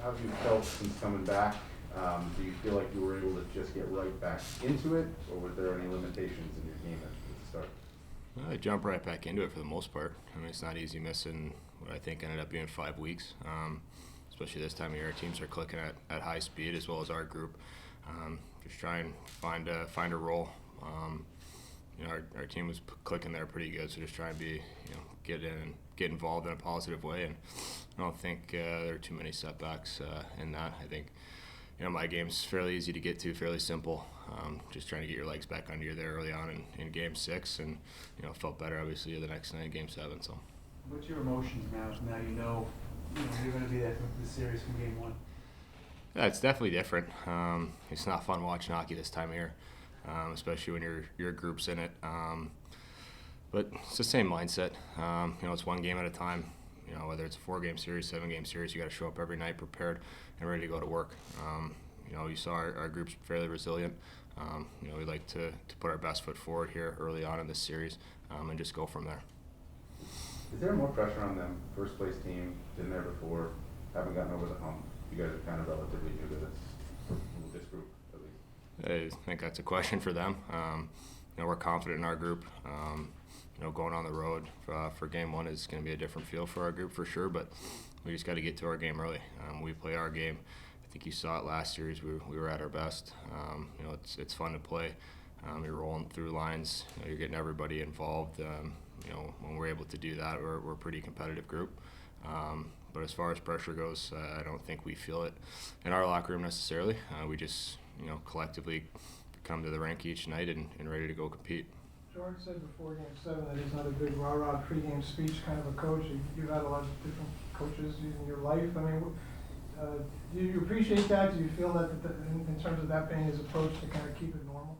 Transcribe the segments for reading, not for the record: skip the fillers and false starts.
How have you felt since coming back? Do you feel like you were able to just get right back into it, or were there any limitations in your game at the start? I jumped right back into it for the most part. I mean, it's not easy missing what I think ended up being 5 weeks. Especially this time of year, our teams are clicking at high speed as well as our group. Just try and find a role. Our team was clicking there pretty good, so just try and get in and get involved in a positive way. And I don't think there are too many setbacks in that. I think my game's fairly easy to get to, fairly simple. Just trying to get your legs back under you there early on in Game 6, and felt better obviously the next night in Game 7. So. What's your emotions now? Now you're going to be there for the series from Game 1. Yeah, it's definitely different. It's not fun watching hockey this time of year, especially when your group's in it. But it's the same mindset. It's one game at a time. Whether it's a 4-game series, 7-game series, you got to show up every night prepared and ready to go to work. You saw our group's fairly resilient. We like to put our best foot forward here early on in this series and just go from there. Is there more pressure on them? First place team, been there before, haven't gotten over the hump. You guys are kind of relatively new to this group, at least. I think that's a question for them. We're confident in our group. Going on the road for Game 1 is going to be a different feel for our group for sure, but we just got to get to our game early. We play our game. I think you saw it last series. We were at our best. It's fun to play. You're rolling through lines. You're getting everybody involved. When we're able to do that, we're a pretty competitive group. But as far as pressure goes, I don't think we feel it in our locker room necessarily. We just, collectively come to the rink each night and ready to go compete. George said before Game 7 that he's not a big rah-rah pre-game speech kind of a coach. You've had a lot of different coaches in your life. I mean, do you appreciate that? Do you feel that in terms of that being his approach to kind of keep it normal?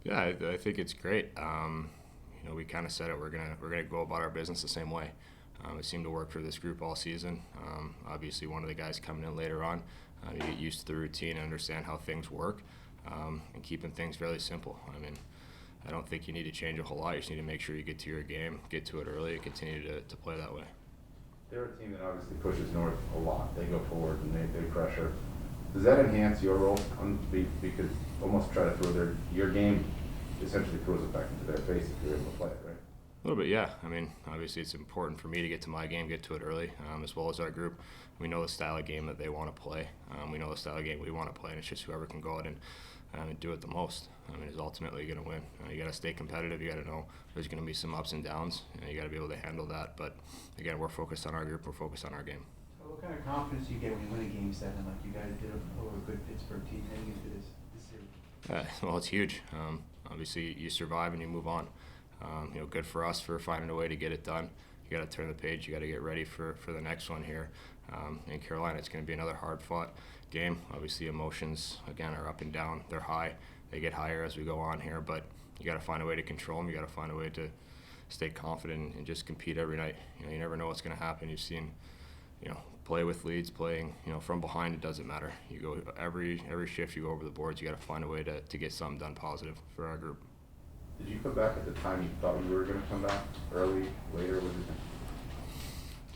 Yeah, I think it's great. We kind of said it. We're gonna go about our business the same way. It seemed to work for this group all season. Obviously, one of the guys coming in later on, you get used to the routine and understand how things work, and keeping things fairly simple. I mean, I don't think you need to change a whole lot. You just need to make sure you get to your game, get to it early, and continue to play that way. They're a team that obviously pushes north a lot. They go forward and they pressure. Does that enhance your role? Because almost try to throw your game essentially throws it back into their face if you're able to play it, right? A little bit, yeah. I mean, obviously it's important for me to get to my game, get to it early, as well as our group. We know the style of game that they want to play. We know the style of game we want to play, and it's just whoever can go out and do it the most. I mean, is ultimately going to win. You got to stay competitive. You got to know there's going to be some ups and downs, and you got to be able to handle that. But again, we're focused on our group. We're focused on our game. So what kind of confidence do you get when you win a Game 7 like you guys did over a good Pittsburgh team heading into this series? Well, it's huge. Obviously, you survive and you move on. Good for us for finding a way to get it done. You got to turn the page. You got to get ready for the next one here. In Carolina, it's going to be another hard-fought game. Obviously, emotions, again, are up and down. They're high. They get higher as we go on here, but you got to find a way to control them. You got to find a way to stay confident and just compete every night. You never know what's going to happen. You've seen, play with leads, playing, from behind. It doesn't matter. You go every shift. You go over the boards. You got to find a way to get something done positive for our group. Did you come back at the time you thought you were going to come back? Early, later? What did you think?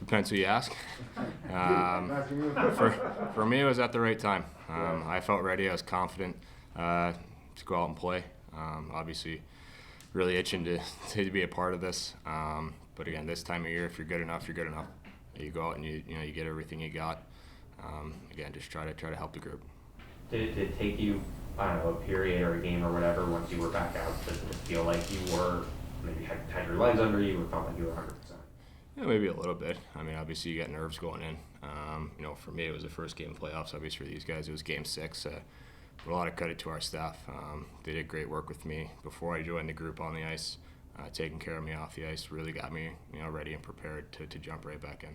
Depends who you ask. For me, it was at the right time. I felt ready. I was confident to go out and play. Obviously, really itching to be a part of this. But again, this time of year, if you're good enough, you're good enough. You go out and you get everything you got. Again, just try to help the group. Did it take you, I don't know, a period or a game or whatever once you were back out to feel like you were maybe had your legs under you or felt like you were 100%? Yeah, maybe a little bit. I mean, obviously you got nerves going in. For me, it was the first game of playoffs. Obviously for these guys, it was Game 6. But a lot of credit to our staff. They did great work with me before I joined the group on the ice. Taking care of me off the ice really got me, ready and prepared to jump right back in.